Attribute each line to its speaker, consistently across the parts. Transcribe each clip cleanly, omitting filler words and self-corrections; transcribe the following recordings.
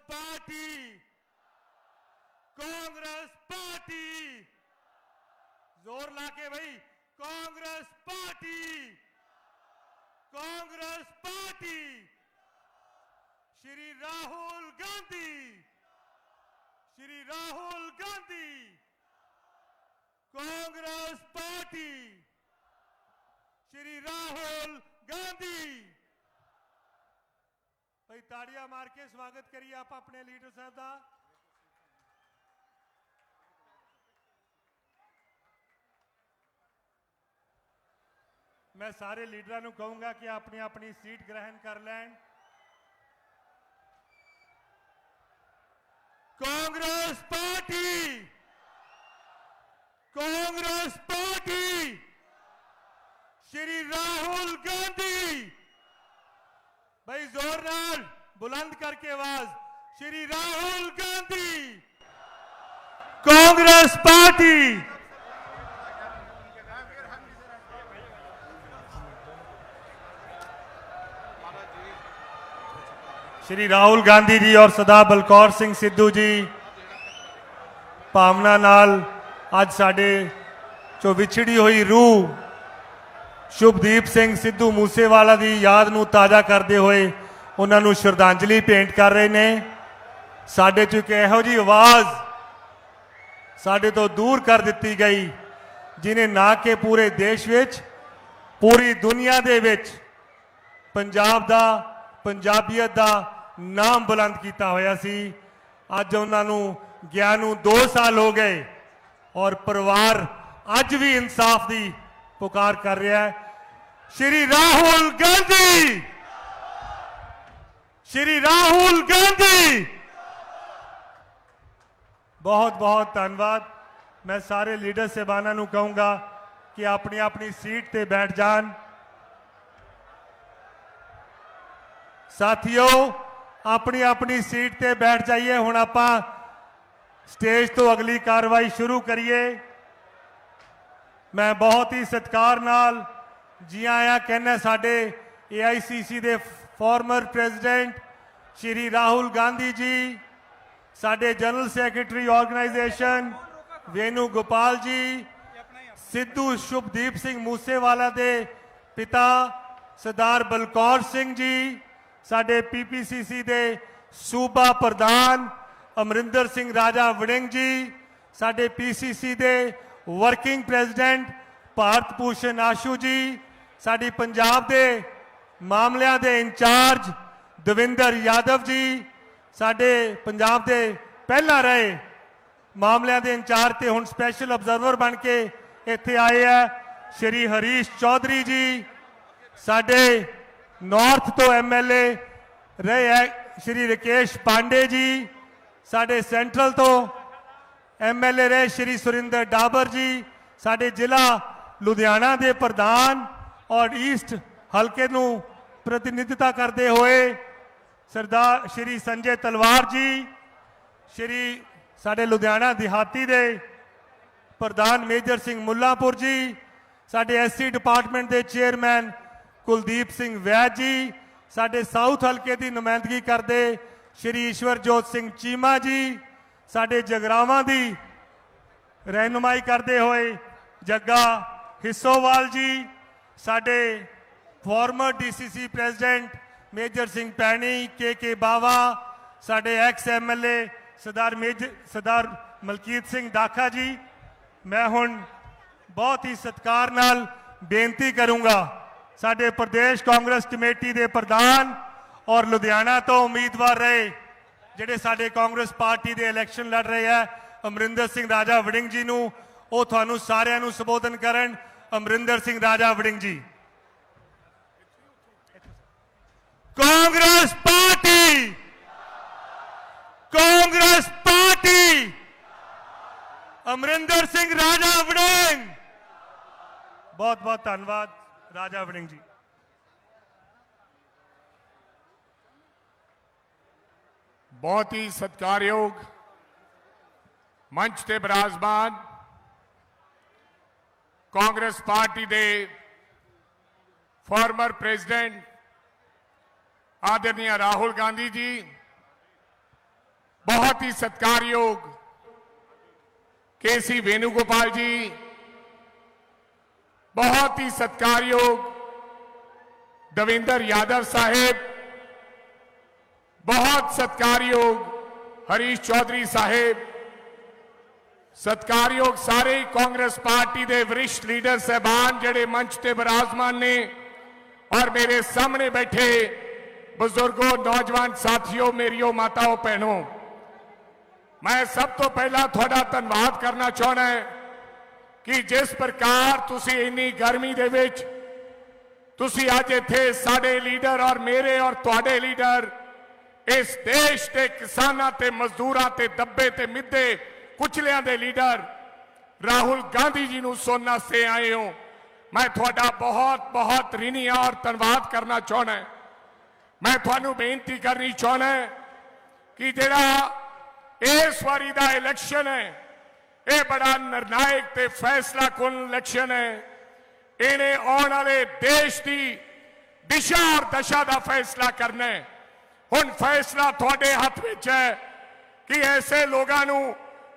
Speaker 1: Party, Congress party, जोर लाके भाई, Congress party, Congress party, Shri Rahul Gandhi, Shri Rahul Gandhi, Congress party, Shri Rahul Gandhi. भाई ताड़ियां मार के स्वागत करिए आप अपने लीडर साहब का। मैं सारे लीडरां नूं कहूंगा कि अपनी अपनी सीट ग्रहण कर लें। Congress party, Congress party, Shri Rahul Gandhi. भाई जोर नाल बुलंद करके आवाज, श्री राहुल गांधी, कांग्रेस पार्टी। श्री राहुल गांधी जी और सरदार बलकौर सिंह सिद्धू जी भावना नाल आज साडे चो विछड़ी हुई रूह शुभदीप सिंह सिद्धू मूसेवाला की याद नूं ताज़ा करते हुए उन्होंने श्रद्धांजलि भेंट कर रहे हैं। साडे चो एक इहो जी आवाज़ साडे तो दूर कर दी गई जिन्हें ना कि पूरे देश विच पूरी दुनिया दे विच पंजाब दा पंजाबीयत दा नाम बुलंद किया होया सी। अज उन्होंने गया नूं 2 साल हो गए और परिवार अज भी इंसाफ की पुकार कर रहा है। श्री राहुल गांधी, श्री राहुल गांधी, बहुत बहुत धन्यवाद। मैं सारे लीडर साहबाना नूं कहूंगा कि अपनी अपनी सीट ते बैठ जान। साथियों अपनी अपनी सीट ते बैठ जाइए। हुण आपां स्टेज तो अगली कार्रवाई शुरू करिए। मैं बहुत ही सत्कार नाल जी आया कहना साडे AICC दे फॉर्मर प्रेजिडेंट श्री राहुल गांधी जी, साडे general secretary organisation Venu Gopal ji, Sidhu Shubhdeep Singh Moosewala दे पिता सरदार बलकौर सिंह जी, साडे PPCC दे सूबा प्रधान अमरिंदर सिंह राजा वड़िंग जी, साडे PCC दे वर्किंग प्रेजिडेंट भारत भूषण आशू जी, साडी पंजाब दे मामलियां दे इंचार्ज दविंदर यादव जी, साडे पंजाब दे पहला रहे मामलियां दे इंचार्ज ते हुण स्पैशल ऑब्जर्वर बन के इत्थे आए है श्री हरीश चौधरी जी, साडे नॉर्थ तो MLA रहे है श्री राकेश पांडे जी, साडे सेंट्रल तो MLA रहे श्री सुरिंदर डाबर जी, साडे जिला लुधियाना दे प्रधान और ईस्ट हल्के नूं प्रतिनिधिता करते हुए सरदार श्री संजय तलवार जी, श्री साडे लुधियाना देहाती दे प्रधान मेजर सिंह मुल्लापुर जी, साडे SC डिपार्टमेंट के चेयरमैन कुलदीप सिंह वैद जी, साडे साउथ हल्के की नुमाइंदगी करते श्री ईश्वरजोत सिंह चीमा जी, साडे जगरावां की रहनुमाई करते हुए जग्गा हिस्सोवाल जी, साडे former DCC president Major Singh Panni के बावा, साडे एक्स MLA सरदार मलकीत सिंह दाखा जी। मैं हुण बहुत ही सत्कार नाल बेनती करूंगा साडे प्रदेश कांग्रेस कमेटी के प्रधान और लुधियाना तो उम्मीदवार रहे जिहड़े साडे कांग्रेस पार्टी के इलैक्शन लड़ रहे हैं अमरिंदर सिंह राजा वड़िंग जी नूं ओह तुहानूं सारिआं नूं संबोधन करन। अमरिंदर सिंह राजा वड़िंग जी। कांग्रेस पार्टी, कांग्रेस पार्टी, अमरिंदर सिंह राजा वड़िंग। बहुत बहुत धन्यवाद राजा वड़िंग जी।
Speaker 2: बहुत ही सत्कारयोग मंच ते विराजमान कांग्रेस पार्टी दे फॉर्मर प्रेसिडेंट आदरणीय राहुल गांधी जी, बहुत ही सत्कारयोग केसी वेणुगोपाल जी, बहुत ही सत्कारयोग देवेंद्र यादव साहेब, बहुत सत्कारयोग हरीश चौधरी साहेब, सत्कारयोग सारे कांग्रेस पार्टी के वरिष्ठ लीडर साहबान जेडे मंच ते विराजमान ने, और मेरे सामने बैठे बुजुर्गों, नौजवान साथियों, मेरियो माताओं, भैनों, मैं सब तो पहला थोड़ा धन्यवाद करना चाहना है कि जिस प्रकार तुसी इन्नी गर्मी दे विच तुसी अज इत्थे साडे लीडर और मेरे और तुहाडे लीडर इस देश के किसानां ते मजदूरां ते दब्बे ते मिद्धे कुचलियां दे लीडर राहुल गांधी जी नूं सुनने वास्ते आए हो। मैं थोड़ा बहुत बहुत ऋणी और धन्यवाद करना चाहना है। मैं थानू बेनती करनी चाहना है कि जिहड़ा इस वारी दा इलैक्शन है, यह बड़ा निर्णायक ते फैसला कुन इलैक्शन है। इन्हें आने वाले देश की दिशा और दशा का फैसला करना है। हुण फैसला थोड़े हाथ विच है कि ऐसे लोगों नूं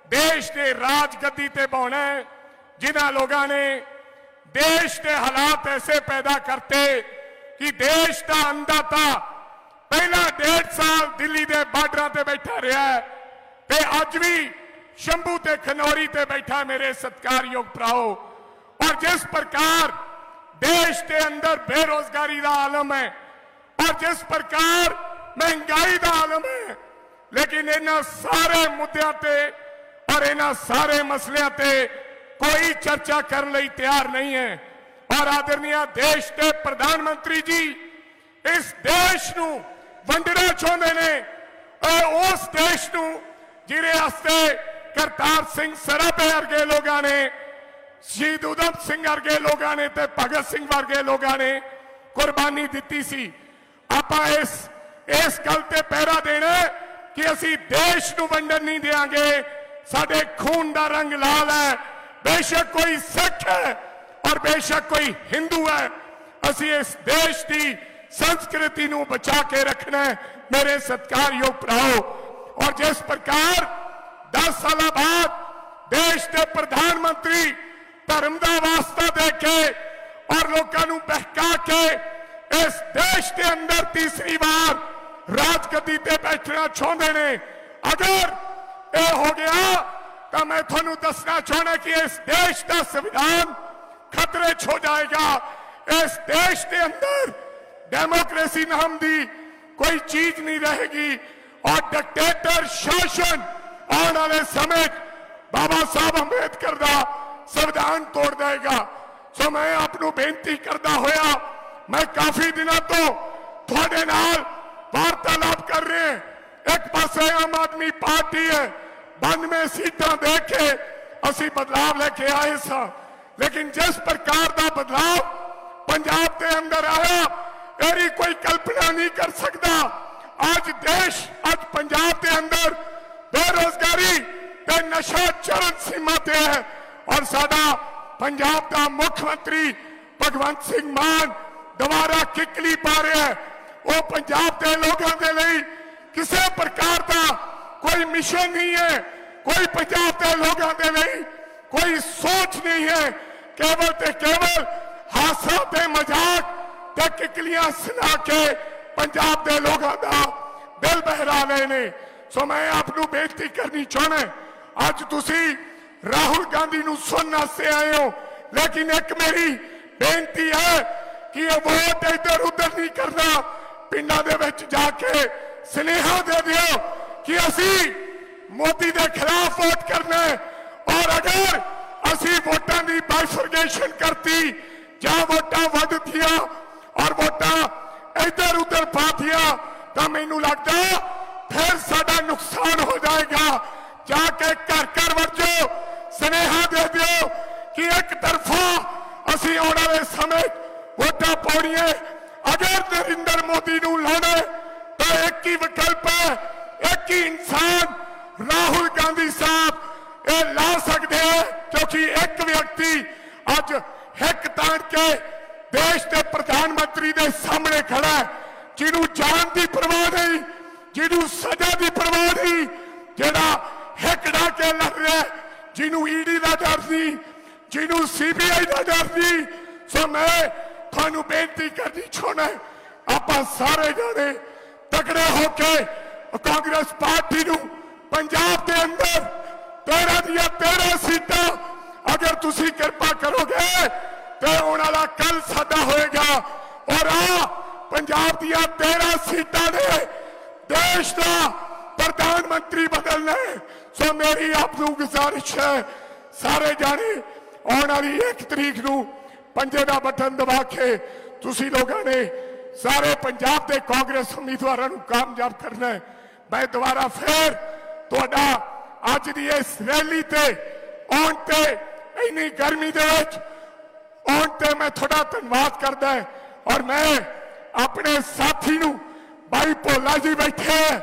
Speaker 2: देश के राजगद्दी ते पाउणा है जिन्हां लोगों ने देश के हालात ऐसे पैदा करते कि देश का अन्नदाता पहला 1.5 साल दिल्ली के बार्डर ते बैठा रहा है ते अज भी शंभू ते खनौरी ते बैठा मेरे सत्कारयोग भराओ। और जिस प्रकार देश के अंदर बेरोजगारी का आलम है और जिस प्रकार महंगाई का आलम है, लेकिन इन्हां सारे मुद्दों ते और इन्हां सारे मसलियां ते कोई चर्चा करने लई तैयार नहीं है। और आदरणीय देश के प्रधानमंत्री जी इस देश नूं वंडना चाहते ने, उस देश नूं जिहदे वास्ते करतार सिंह सराभे वर्गे लोगों ने, शहीद उधम सिंह वर्गे लोगों ने ते भगत सिंह वर्गे लोगों ने कुर्बानी दी सी। आपां इस गल ते पहरा देना कि असी देश नूं वंडन नहीं देंगे। साडे खून का रंग लाल है, बेशक कोई सिख है और बेशक कोई हिंदू है, असी इस देश की संस्कृति नूं बचा के रखना है मेरे सत्कारयोग भराओ। और जिस प्रकार 10 साल बाद देश के प्रधानमंत्री धर्म का वास्ता दे के और लोगों को बहका के इस देश के अंदर तीसरी बार राजगद्दी ते बैठना चाहते ने, अगर यह हो गया तो मैं थानू दसना चाहना कि इस देश का संविधान खतरे छो जाएगा। इस देश के अंदर डेमोक्रेसी नाम की कोई चीज नहीं रहेगी और डिक्टेटर शासन आने वाले समय बाबा साहब अंबेडकर का संविधान तोड़ देगा। सो मैं आपको बेनती करता होया, मैं काफी दिनों तो थोड़े नाल वार्तालाप कर रहे हैं। एक पासे आम आदमी पार्टी है, 92 सीटां दे के असी बदलाव लेके आए सा, लेकिन जिस प्रकार का बदलाव पंजाब के अंदर आया मेरी कोई कल्पना नहीं कर सकता। आज देश, आज पंजाब के अंदर बेरोजगारी ते नशा चरम सीमा ते है और साडा पंजाब का मुख्यमंत्री भगवंत सिंह मान दोबारा किकली पा रहा है। वो पंजाब के लोगों के लिए किसी प्रकार का कोई मिशन नहीं है, कोई पंजाब के लोगों के लिए कोई सोच नहीं है, केवल ते केवल हासा ते मजाक ते किकलियां सुना के पंजाब के लोगों का दिल बहला रहे ने। सो मैं आपको बेनती करनी चाहना, अज तुसी राहुल गांधी नूं सुनने से आए हो, लेकिन एक मेरी बेनती है कि वोट इधर उधर नहीं करना, पिंडा दे विच जाके स्नेहा दे दियो कि असी मोदी के खिलाफ वोट करना है। और अगर असी वोटां की बाइफरगेशन करती या वोटां वध दिया और वोटां इधर उधर पा दिया तो मैनू लगता फिर साडा नुकसान हो जाएगा। जाके घर घर वजो स्नेहा दे दियो कि एक तरफा असी आने वाले समय वोटां पाउणियां, अगर नरेंद्र मोदी नूं लाना तो एक ही विकल्प है, एक ही इंसान राहुल गांधी साहब ये ला सकते हैं, क्योंकि एक व्यक्ति अज हिक तान के देश के प्रधानमंत्री के सामने खड़ा है, जिन्हों जान की परवाह नहीं, जिन्हों सजा की परवाह नहीं, जेड़ा हिकड़ा के लड़ रहा, जिन्हों ईडी का डर नहीं, जिन्हों सीबीआई का डर नहीं। सो मैं थानू बेनती करनी चाहना, आप सारे जाने तगड़े होके कांग्रेस पार्टी नू पंजाब के अंदर 13 दिया 13 सीटां अगर तुसी कृपा करोगे तो आने वाला कल साडा होएगा। और पंजाब दिया 13 सीटां ने देश का प्रधानमंत्री बदलना है। सो मेरी आपको गुजारिश है, सारे जाने आने वाली 1 तारीख नू पंजे का बटन दबा के तुसी लोगों ने सारे पंजाब के कांग्रेस उम्मीदवारों को कामयाब करना है। मैं दोबारा फिर तुहाडा अज की इस रैली ते आउण ते इन्नी गर्मी दे विच आउण ते मैं थोड़ा धन्यवाद करदा है। और मैं अपने साथी नू भाई भोला जी बैठे हैं,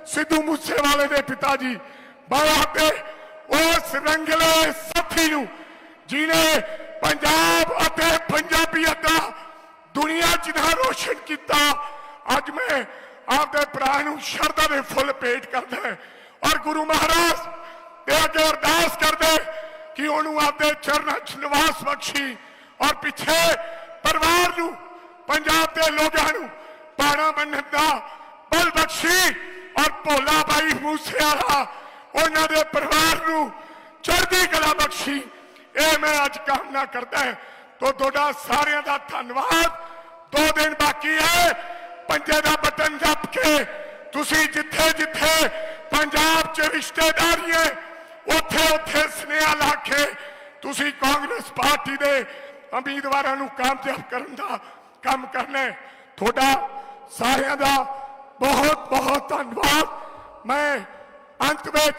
Speaker 2: सिद्धू मूसेवाले दे पिताजी, मैं आपे उस रंगले साथी नू जिन्हें पंजाब अते पंजाबीयत दा दुनिया च ना रोशन किया, अज मैं आपके भरा शरदा के फुल भेंट करदा है। और गुरु महाराज ते अगे अरदास करदे कि उन्होंने आपके चरणों च निवास बख्शी और पिछे परिवार नू पंजाब के लोगों नू पाणा बनन दा बल बख्शी और भोला भाई मूसेवाला उन्होंने परिवार नू चढ़दी कला बख्शी। ये मैं अज कामना करता है। तो तुहाडा सारिਆਂ ਦਾ धन्यवाद। 2 दिन बाकी है, पंजे का बटन दब के तुसी जिथे जिथे पंजाब च रिश्तेदारियां उथे उथे स्नेहा ला के तुसी कांग्रेस पार्टी के उम्मीदवारों को कामयाब करने का काम करना है। थोड़ा सारिਆਂ का बहुत बहुत धन्यवाद। मैं अंत में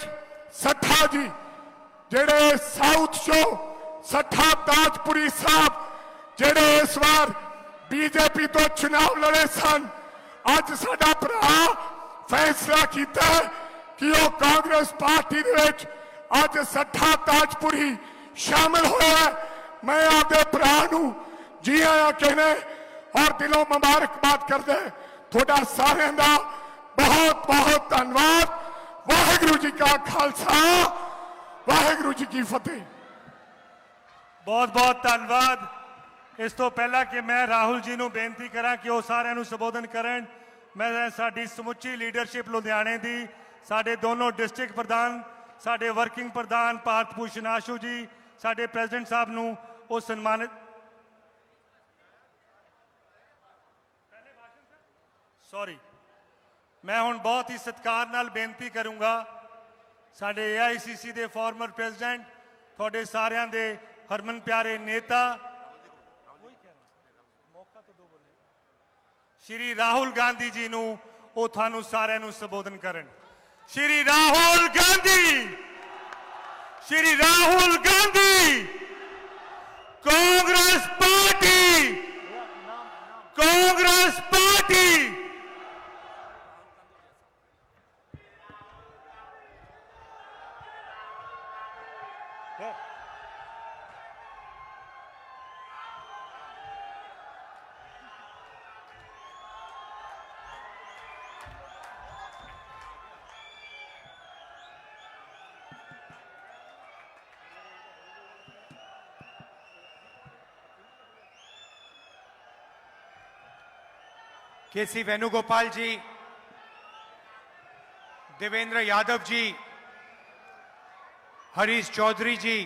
Speaker 2: सठा जी जेड़े साउथ चो सठा ताजपुरी साहब जेड़े इस बार बीजेपी तो चुनाव लड़े सन, अज साडा भरा फैसला किया कि वो कांग्रेस पार्टी दे विच अज सठा ताजपुरी शामिल होया। मैं आपके भरा नू जी आया कहने और दिलों मुबारकबाद करदे थोड़ा सारिਆਂ ਦਾ बहुत बहुत धन्यवाद। वाहिगुरू जी का खालसा, वाहिगुरू जी की फतेह।
Speaker 1: बहुत बहुत धन्यवाद। इस तो पहला कि मैं राहुल जी को बेनती करा कि वो सारे संबोधन करन, मैं साडी समुची लीडरशिप लुधियाने की, साडे दोनों डिस्ट्रिक्ट प्रधान, साडे वर्किंग प्रधान भारत भूषण आशू जी, साडे प्रेजिडेंट साहब नूं वो सन्मानित मैं हुण बहुत ही सत्कार नाल बेनती करूँगा साडे AICC के फॉर्मर प्रेजिडेंट थोड़े सारिਆਂ ਦੇ हरमन प्यारे नेता श्री राहुल गांधी जी नूं ਉਹ ਤੁਹਾਨੂੰ ਸਾਰਿਆਂ ਨੂੰ ਸੰਬੋਧਨ ਕਰਨ। Shri Rahul Gandhi, Shri Rahul Gandhi, Congress party, Congress party.
Speaker 3: K C Venugopal ji, Devender Yadav ji, Harish Chaudhary ji,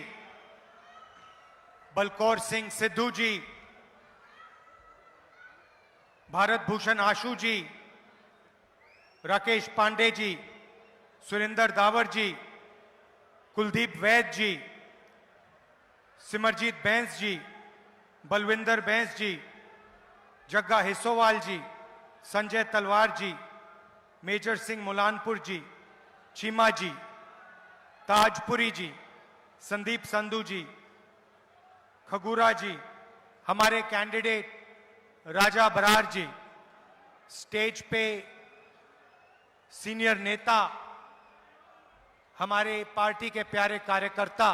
Speaker 3: Balkaur Singh Sidhu ji, Bharat Bhushan Ashu ji, Rakesh Pandey ji, Surender Dawar ji, Kuldeep Vaid ji, Simarjeet Bains ji, Balvinder Bains ji, Jagga Hissowal ji, Sanjay Talwar ji, major Singh Mullanpur ji, Cheema ji, Tajpuri ji, Sandeep Sandhu ji, Khangura ji, हमारे कैंडिडेट राजा बरार जी, स्टेज पे सीनियर नेता, हमारे पार्टी के प्यारे कार्यकर्ता,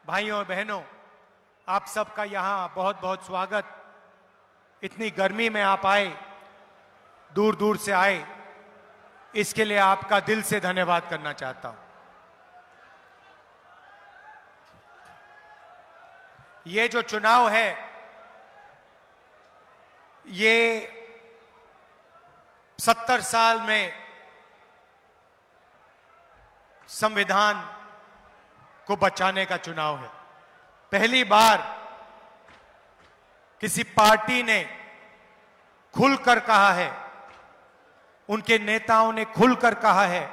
Speaker 3: भाइयों और बहनों, आप सबका यहाँ बहुत बहुत स्वागत। इतनी गर्मी में आप आए, दूर दूर से आए, इसके लिए आपका दिल से धन्यवाद करना चाहता हूं। ये जो चुनाव है, ये 70 साल में संविधान को बचाने का चुनाव है। पहली बार किसी पार्टी ने खुलकर कहा है, उनके नेताओं ने खुलकर कहा है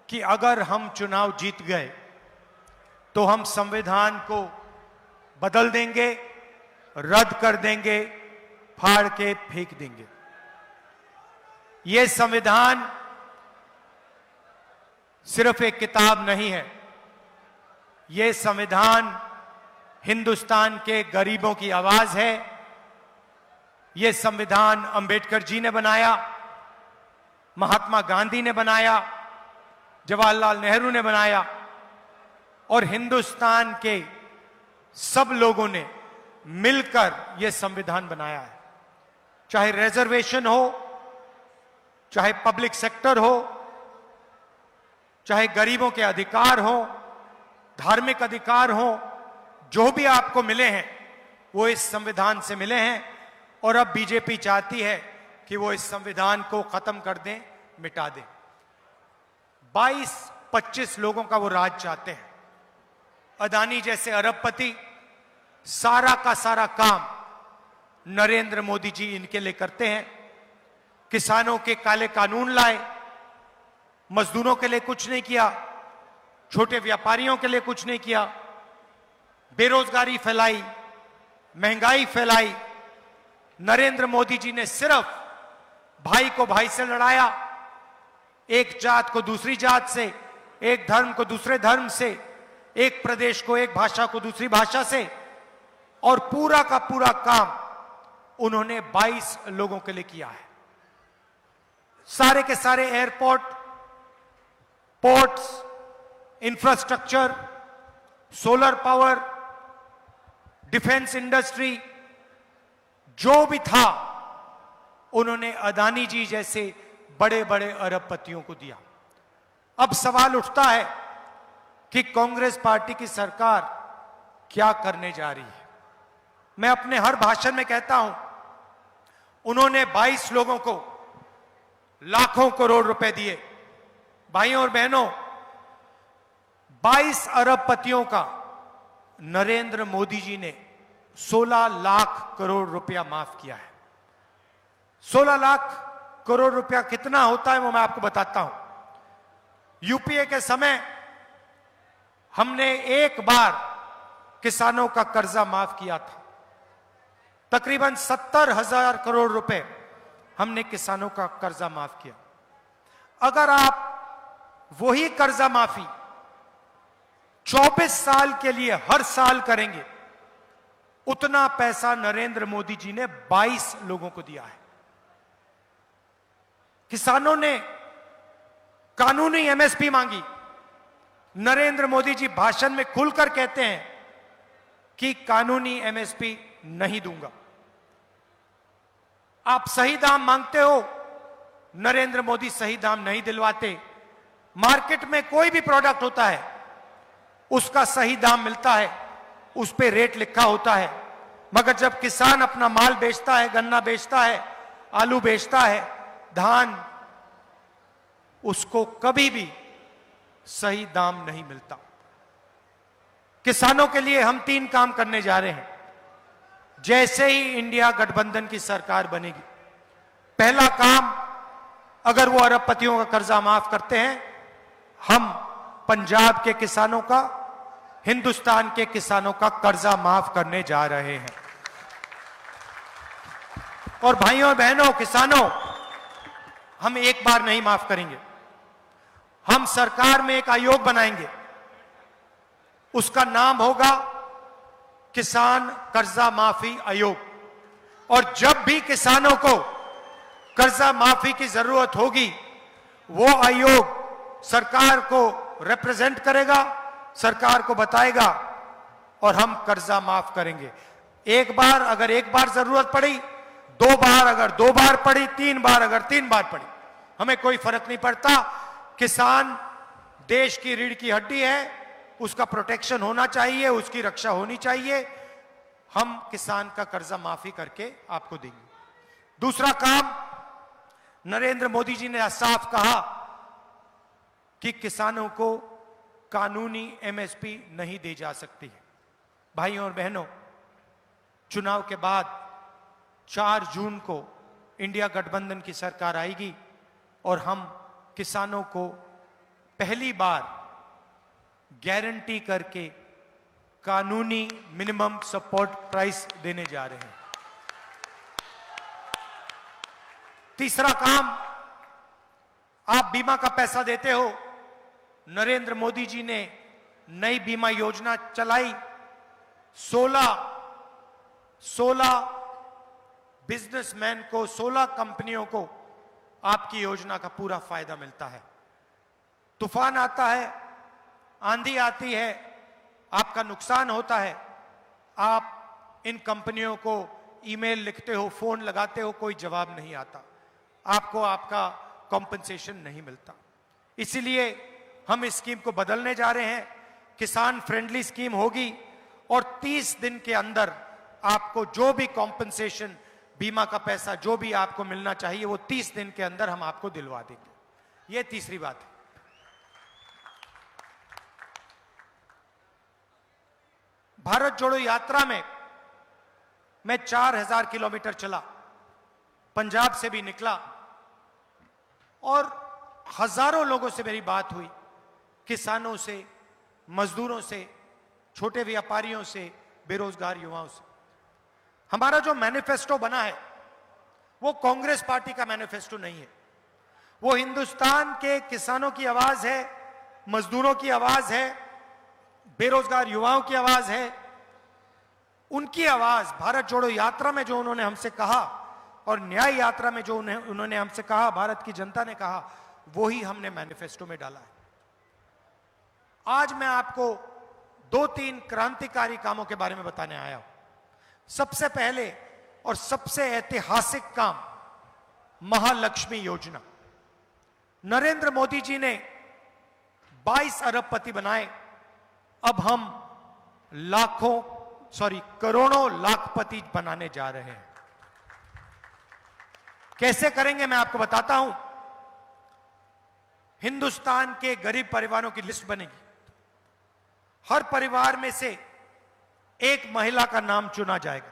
Speaker 3: कि अगर हम चुनाव जीत गए तो हम संविधान को बदल देंगे, रद्द कर देंगे, फाड़ के फेंक देंगे। यह संविधान सिर्फ एक किताब नहीं है, यह संविधान हिंदुस्तान के गरीबों की आवाज है। यह संविधान अंबेडकर जी ने बनाया, महात्मा गांधी ने बनाया, जवाहरलाल नेहरू ने बनाया और हिंदुस्तान के सब लोगों ने मिलकर यह संविधान बनाया है। चाहे रिजर्वेशन हो, चाहे पब्लिक सेक्टर हो, चाहे गरीबों के अधिकार हो, धार्मिक अधिकार हो, जो भी आपको मिले हैं वो इस संविधान से मिले हैं। और अब बीजेपी चाहती है कि वो इस संविधान को खत्म कर दें, मिटा दें। 22-25 लोगों का वो राज चाहते हैं। अदानी जैसे अरबपति सारा का सारा काम नरेंद्र मोदी जी इनके लिए करते हैं। किसानों के काले कानून लाए, मजदूरों के लिए कुछ नहीं किया, छोटे व्यापारियों के लिए कुछ नहीं किया, बेरोजगारी फैलाई, महंगाई फैलाई। नरेंद्र मोदी जी ने सिर्फ भाई को भाई से लड़ाया, एक जात को दूसरी जात से, एक धर्म को दूसरे धर्म से, एक प्रदेश को एक भाषा को दूसरी भाषा से, और पूरा का पूरा काम उन्होंने 22 लोगों के लिए किया है। सारे के सारे airport, ports, infrastructure, solar power, defence industry, जो भी था उन्होंने अदानी जी जैसे बड़े बड़े अरबपतियों को दिया। अब सवाल उठता है कि कांग्रेस पार्टी की सरकार क्या करने जा रही है। मैं अपने हर भाषण में कहता हूं, उन्होंने 22 लोगों को लाखों करोड़ रुपए दिए। भाइयों और बहनों, 22 अरबपतियों का नरेंद्र मोदी जी ने 16 लाख करोड़ रुपया माफ किया है। 16 लाख करोड़ रुपया कितना होता है वो मैं आपको बताता हूं। यूपीए के समय हमने एक बार किसानों का कर्जा माफ किया था। तकरीबन 70,000 करोड़ रुपए हमने किसानों का कर्जा माफ किया। अगर आप वही कर्जा माफी 24 साल के लिए हर साल करेंगे, उतना पैसा नरेंद्र मोदी जी ने 22 लोगों को दिया है। किसानों ने कानूनी एमएसपी मांगी। नरेंद्र मोदी जी भाषण में खुलकर कहते हैं कि कानूनी एमएसपी नहीं दूंगा। आप सही दाम मांगते हो, नरेंद्र मोदी सही दाम नहीं दिलवाते। मार्केट में कोई भी प्रोडक्ट होता है, उसका सही दाम मिलता है, उस पे रेट लिखा होता है, मगर जब किसान अपना माल बेचता है, गन्ना बेचता है, आलू बेचता है, धान, उसको कभी भी सही दाम नहीं मिलता। किसानों के लिए हम 3 काम करने जा रहे हैं जैसे ही इंडिया गठबंधन की सरकार बनेगी। पहला काम, अगर वो अरबपतियों का कर्जा माफ करते हैं, हम पंजाब के किसानों का, हिंदुस्तान के किसानों का कर्जा माफ करने जा रहे हैं। और भाइयों और बहनों, किसानों, हम एक बार नहीं माफ करेंगे। हम सरकार में एक आयोग बनाएंगे, उसका नाम होगा किसान कर्जा माफी आयोग। और जब भी किसानों को कर्जा माफी की जरूरत होगी, वो आयोग सरकार को रिप्रेजेंट करेगा, सरकार को बताएगा और हम कर्जा माफ करेंगे। एक बार अगर एक बार जरूरत पड़ी, 2 बार अगर 2 बार पड़ी, 3 बार अगर 3 बार पड़ी, हमें कोई फर्क नहीं पड़ता। किसान देश की रीढ़ की हड्डी है, उसका प्रोटेक्शन होना चाहिए, उसकी रक्षा होनी चाहिए। हम किसान का कर्जा माफी करके आपको देंगे। दूसरा काम, नरेंद्र मोदी जी ने साफ कहा कि किसानों को कानूनी एमएसपी नहीं दी जा सकती है। भाइयों और बहनों, चुनाव के बाद 4 जून को इंडिया गठबंधन की सरकार आएगी और हम किसानों को पहली बार गारंटी करके कानूनी मिनिमम सपोर्ट प्राइस देने जा रहे हैं। तीसरा काम, आप बीमा का पैसा देते हो। नरेंद्र मोदी जी ने नई बीमा योजना चलाई। 16 बिजनेसमैन को, 16 कंपनियों को आपकी योजना का पूरा फायदा मिलता है। तूफान आता है, आंधी आती है, आपका नुकसान होता है, आप इन कंपनियों को ईमेल लिखते हो, फोन लगाते हो, कोई जवाब नहीं आता, आपको आपका कॉम्पनसेशन नहीं मिलता। इसीलिए हम इस स्कीम को बदलने जा रहे हैं। किसान फ्रेंडली स्कीम होगी और 30 दिन के अंदर आपको जो भी कॉम्पनसेशन, बीमा का पैसा जो भी आपको मिलना चाहिए, वो 30 दिन के अंदर हम आपको दिलवा देंगे। ये तीसरी बात है। भारत जोड़ो यात्रा में मैं 4000 किलोमीटर चला, पंजाब से भी निकला और हजारों लोगों से मेरी बात हुई, किसानों से, मजदूरों से, छोटे व्यापारियों से, बेरोजगार युवाओं से। हमारा जो मैनिफेस्टो बना है वो कांग्रेस पार्टी का मैनिफेस्टो नहीं है, वो हिंदुस्तान के किसानों की आवाज है, मजदूरों की आवाज है, बेरोजगार युवाओं की आवाज है। उनकी आवाज भारत जोड़ो यात्रा में जो उन्होंने हमसे कहा और न्याय यात्रा में जो उन्होंने हमसे कहा, भारत की जनता ने कहा, वो ही हमने मैनिफेस्टो में डाला है। आज मैं आपको 2-3 क्रांतिकारी कामों के बारे में बताने आया हूं। सबसे पहले और सबसे ऐतिहासिक काम, महालक्ष्मी योजना। नरेंद्र मोदी जी ने 22 अरबपति बनाए, अब हम करोड़ों लाखपति बनाने जा रहे हैं। कैसे करेंगे मैं आपको बताता हूं। हिंदुस्तान के गरीब परिवारों की लिस्ट बनेगी, हर परिवार में से एक महिला का नाम चुना जाएगा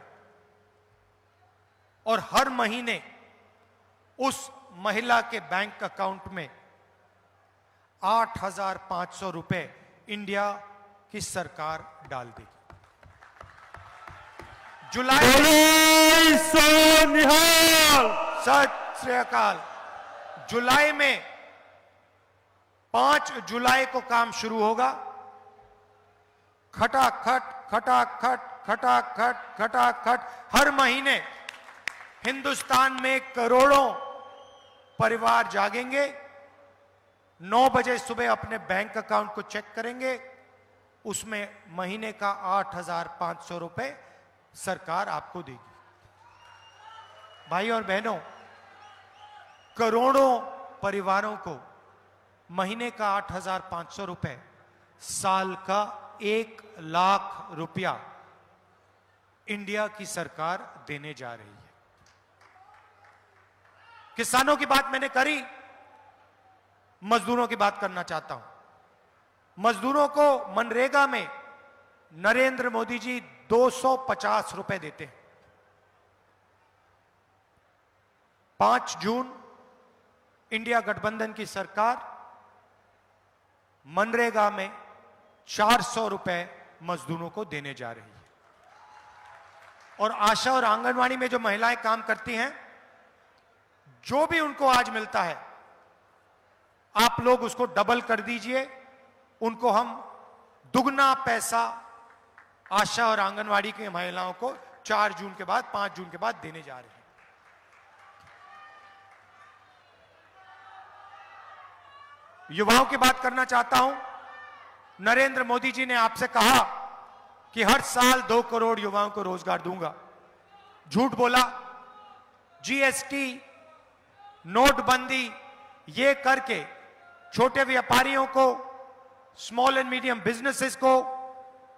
Speaker 3: और हर महीने उस महिला के बैंक अकाउंट में 8,500 रुपए इंडिया की सरकार डाल देगी। जुलाई सत श्री अकाल। जुलाई में 5 जुलाई को काम शुरू होगा। खटाखट खटाखट खटाखट खटाखट हर महीने हिंदुस्तान में करोड़ों परिवार जागेंगे, 9 बजे सुबह अपने बैंक अकाउंट को चेक करेंगे, उसमें महीने का 8,500 रुपए सरकार आपको देगी। भाई और बहनों, करोड़ों परिवारों को महीने का 8,500 रुपए, साल का 1 लाख रुपया इंडिया की सरकार देने जा रही है। किसानों की बात मैंने करी, मजदूरों की बात करना चाहता हूं। मजदूरों को मनरेगा में नरेंद्र मोदी जी 250 रुपए देते हैं। 5 जून इंडिया गठबंधन की सरकार मनरेगा में 400 रुपए मजदूरों को देने जा रही है। और आशा और आंगनवाड़ी में जो महिलाएं काम करती हैं, जो भी उनको आज मिलता है, आप लोग उसको डबल कर दीजिए। उनको हम दुगना पैसा आशा और आंगनवाड़ी की महिलाओं को 4 जून के बाद, 5 जून के बाद देने जा रहे हैं। युवाओं की बात करना चाहता हूं। नरेंद्र मोदी जी ने आपसे कहा कि हर साल 2 करोड़ युवाओं को रोजगार दूंगा। झूठ बोला। जीएसटी, नोटबंदी, ये करके छोटे व्यापारियों को, स्मॉल एंड मीडियम बिजनेसेस को,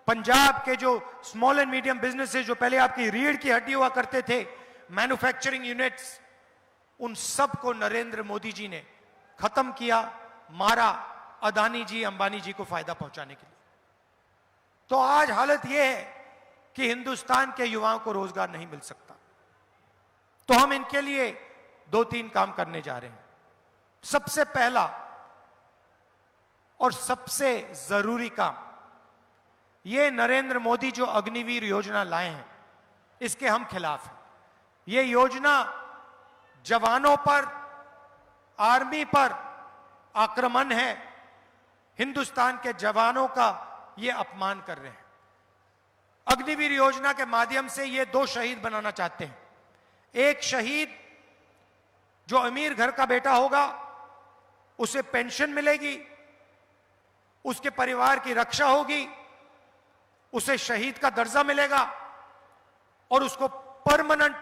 Speaker 3: पंजाब के जो स्मॉल एंड मीडियम बिजनेसेस जो पहले आपकी रीढ़ की हड्डी हुआ करते थे, मैन्युफैक्चरिंग यूनिट्स, उन सब को नरेंद्र मोदी जी ने खत्म किया, मारा, अदानी जी, अंबानी जी को फायदा पहुंचाने के लिए। तो आज हालत यह है कि हिंदुस्तान के युवाओं को रोजगार नहीं मिल सकता। तो हम इनके लिए 2-3 काम करने जा रहे हैं। सबसे पहला और सबसे जरूरी काम, ये नरेंद्र मोदी जो अग्निवीर योजना लाए हैं, इसके हम खिलाफ हैं। ये योजना जवानों पर, आर्मी पर आक्रमण है, हिंदुस्तान के जवानों का ये अपमान कर रहे हैं। अग्निवीर योजना के माध्यम से ये 2 शहीद बनाना चाहते हैं। एक शहीद जो अमीर घर का बेटा होगा, उसे पेंशन मिलेगी, उसके परिवार की रक्षा होगी, उसे शहीद का दर्जा मिलेगा और उसको परमानेंट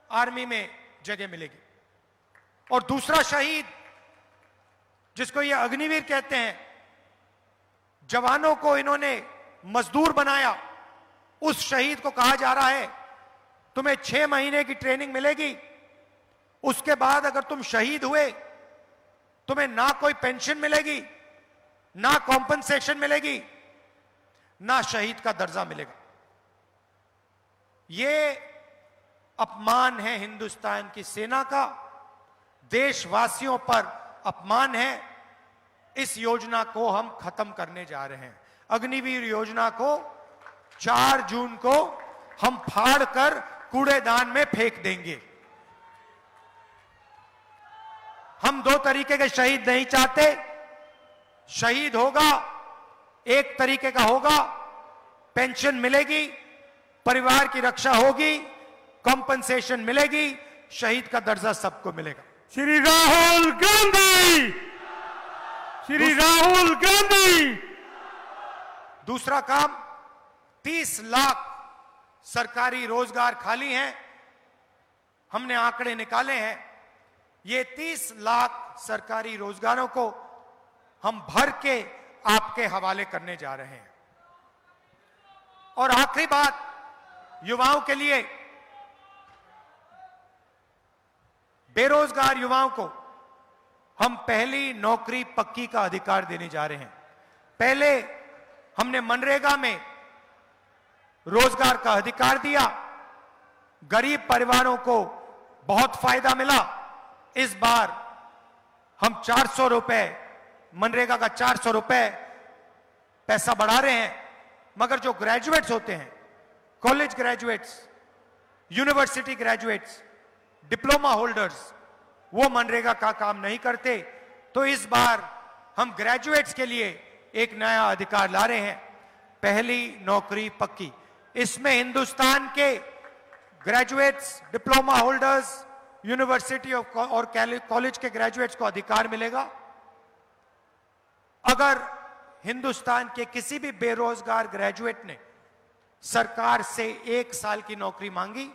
Speaker 3: आर्मी में जगह मिलेगी। और दूसरा शहीद, जिसको ये अग्निवीर कहते हैं, जवानों को इन्होंने मजदूर बनाया, उस शहीद को कहा जा रहा है तुम्हें 6 महीने की ट्रेनिंग मिलेगी, उसके बाद अगर तुम शहीद हुए तुम्हें ना कोई पेंशन मिलेगी, ना कॉम्पनसेशन मिलेगी, ना शहीद का दर्जा मिलेगा। यह अपमान है हिंदुस्तान की सेना का, देशवासियों पर अपमान है। इस योजना को हम खत्म करने जा रहे हैं। अग्निवीर योजना को 4 जून को हम फाड़ कर कूड़ेदान में फेंक देंगे। हम 2 तरीके के शहीद नहीं चाहते। शहीद होगा, एक तरीके का होगा, पेंशन मिलेगी, परिवार की रक्षा होगी, कॉम्पनसेशन मिलेगी, शहीद का दर्जा सबको मिलेगा।
Speaker 1: श्री राहुल गांधी, श्री राहुल गांधी।
Speaker 3: दूसरा काम, 30 लाख सरकारी रोजगार खाली हैं, हमने आंकड़े निकाले हैं। ये 30 लाख सरकारी रोजगारों को हम भर के आपके हवाले करने जा रहे हैं। और आखिरी बात, युवाओं के लिए, बेरोजगार युवाओं को हम पहली नौकरी पक्की का अधिकार देने जा रहे हैं। पहले हमने मनरेगा में रोजगार का अधिकार दिया, गरीब परिवारों को बहुत फायदा मिला। इस बार हम 400 रुपए, मनरेगा का 400 रुपए पैसा बढ़ा रहे हैं। मगर जो ग्रेजुएट्स होते हैं, college graduates, university graduates, diploma holders, वो मनरेगा का काम नहीं करते। तो इस बार हम ग्रेजुएट्स के लिए एक नया अधिकार ला रहे हैं, पहली नौकरी पक्की। इसमें हिंदुस्तान के ग्रेजुएट्स, डिप्लोमा होल्डर्स, यूनिवर्सिटी और कॉलेज के ग्रेजुएट्स को अधिकार मिलेगा। अगर हिंदुस्तान के किसी भी बेरोजगार ग्रेजुएट ने सरकार से 1 साल की नौकरी मांगी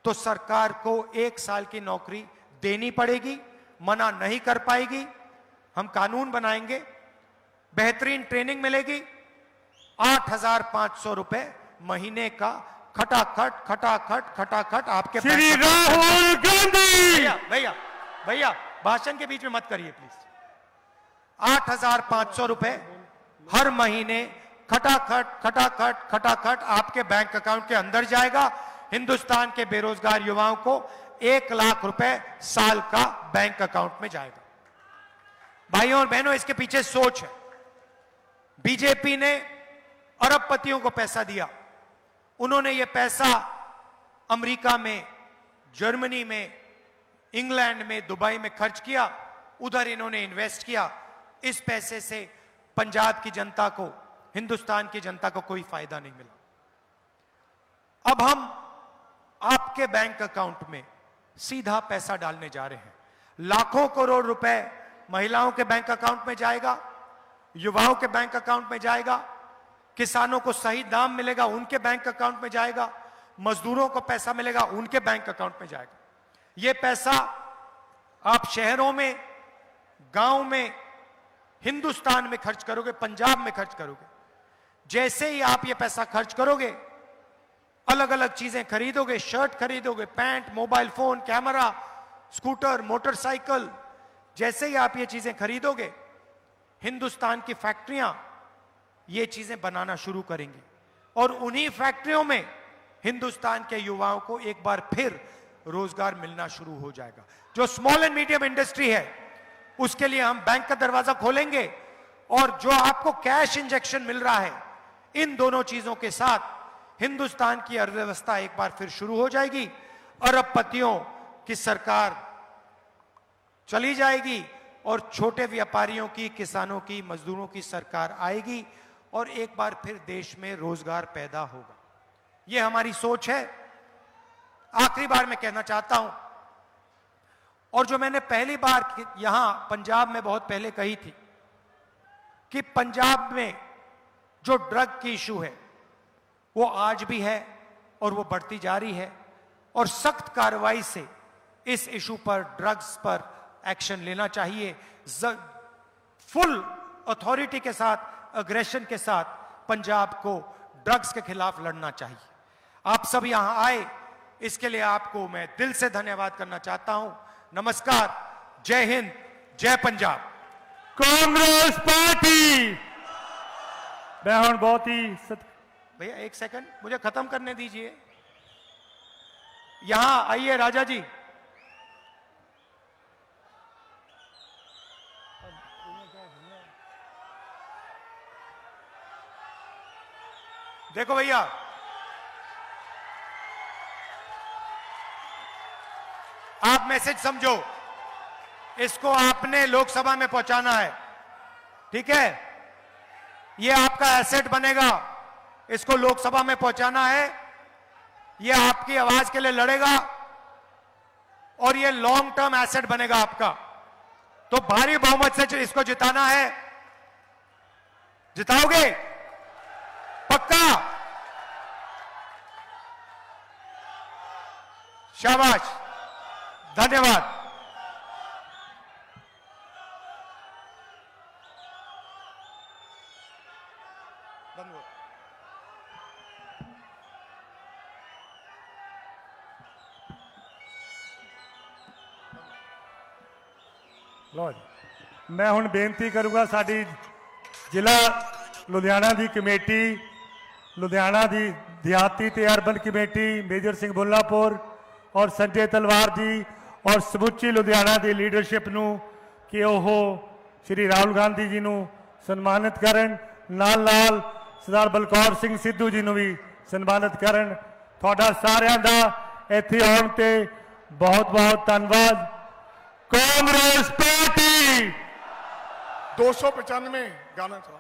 Speaker 3: तो सरकार को 1 साल की नौकरी देनी पड़ेगी, मना नहीं कर पाएगी। हम कानून बनाएंगे, बेहतरीन ट्रेनिंग मिलेगी, 8,500 रुपए महीने का खटाखट खटाखट खटाखट आपके।
Speaker 1: श्री राहुल गांधी।
Speaker 3: भैया भैया भाषण के बीच में मत करिए प्लीज। 8,500 रुपए हर महीने खटाखट खटाखट खटाखट आपके बैंक अकाउंट के अंदर जाएगा। हिंदुस्तान के बेरोजगार युवाओं को 1 लाख रुपए साल का बैंक अकाउंट में जाएगा। भाइयों और बहनों, इसके पीछे सोच है। बीजेपी ने अरबपतियों को पैसा दिया, उन्होंने ये पैसा अमेरिका में, जर्मनी में, इंग्लैंड में, दुबई में खर्च किया, उधर इन्होंने इन्वेस्ट किया। इस पैसे से पंजाब की जनता को, हिंदुस्तान की जनता को कोई फायदा नहीं मिला। अब हम आपके बैंक अकाउंट में सीधा पैसा डालने जा रहे हैं। लाखों करोड़ रुपए महिलाओं के बैंक अकाउंट में जाएगा, युवाओं के बैंक अकाउंट में जाएगा, किसानों को सही दाम मिलेगा उनके बैंक अकाउंट में जाएगा, मजदूरों को पैसा मिलेगा उनके बैंक अकाउंट में जाएगा। यह पैसा आप शहरों में गांव में, हिंदुस्तान में खर्च करोगे, पंजाब में खर्च करोगे, जैसे ही आप ये पैसा खर्च करोगे, अलग अलग चीजें खरीदोगे, शर्ट खरीदोगे, pant, mobile phone, camera, scooter, motorcycle, जैसे ही आप ये चीजें खरीदोगे, हिंदुस्तान की फैक्ट्रियां ये चीजें बनाना शुरू करेंगी और उन्हीं फैक्ट्रियों में हिंदुस्तान के युवाओं को एक बार फिर रोजगार मिलना शुरू हो जाएगा। जो स्मॉल एंड मीडियम इंडस्ट्री है उसके लिए हम बैंक का दरवाजा खोलेंगे और जो आपको कैश इंजेक्शन मिल रहा है, इन दोनों चीजों के साथ हिंदुस्तान की अर्थव्यवस्था एक बार फिर शुरू हो जाएगी। अरबपतियों की सरकार चली जाएगी और छोटे व्यापारियों की, किसानों की, मजदूरों की सरकार आएगी और एक बार फिर देश में रोजगार पैदा होगा। यह हमारी सोच है। आखिरी बार मैं कहना चाहता हूं, और जो मैंने पहली बार यहां पंजाब में बहुत पहले कही थी, कि पंजाब में जो ड्रग की इशू है वो आज भी है और वो बढ़ती जा रही है और सख्त कार्रवाई से इस इशू पर, ड्रग्स पर एक्शन लेना चाहिए। फुल अथॉरिटी के साथ, अग्रेशन के साथ पंजाब को ड्रग्स के खिलाफ लड़ना चाहिए। आप सब यहां आए, इसके लिए आपको मैं दिल से धन्यवाद करना चाहता हूं। नमस्कार, जय हिंद, जय पंजाब।
Speaker 1: कांग्रेस पार्टी। मैं हूं बहुत ही
Speaker 3: भैया एक सेकंड मुझे खत्म करने दीजिए। यहां आइए राजा जी। देखो भैया, आप मैसेज समझो, इसको आपने लोकसभा में पहुंचाना है, ठीक है? ये आपका एसेट बनेगा, इसको लोकसभा में पहुंचाना है। ये आपकी आवाज के लिए लड़ेगा और ये लॉन्ग टर्म एसेट बनेगा आपका। तो भारी बहुमत से इसको जिताना है। जिताओगे? पक्का? शाबाश, धन्यवाद।
Speaker 1: लो जी, मैं हुण बेनती करूंगा साडी जिला लुधियाना की कमेटी, लुधियाना की देहाती ते अर्बन कमेटी, मेजर सिंह बुल्लापुर और संजय तलवार जी और समूची लुधियाना की लीडरशिप नूं कि ओह श्री राहुल गांधी जी नूं सन्मानित करन, नाल नाल सरदार बलकौर सिंह सिद्धू जी नूं भी सन्मानित करन। तुहाडा सारिआं दा इत्थे आउण ते बहुत बहुत धन्यवाद। कांग्रेस पार्टी
Speaker 2: 295 गाना चला।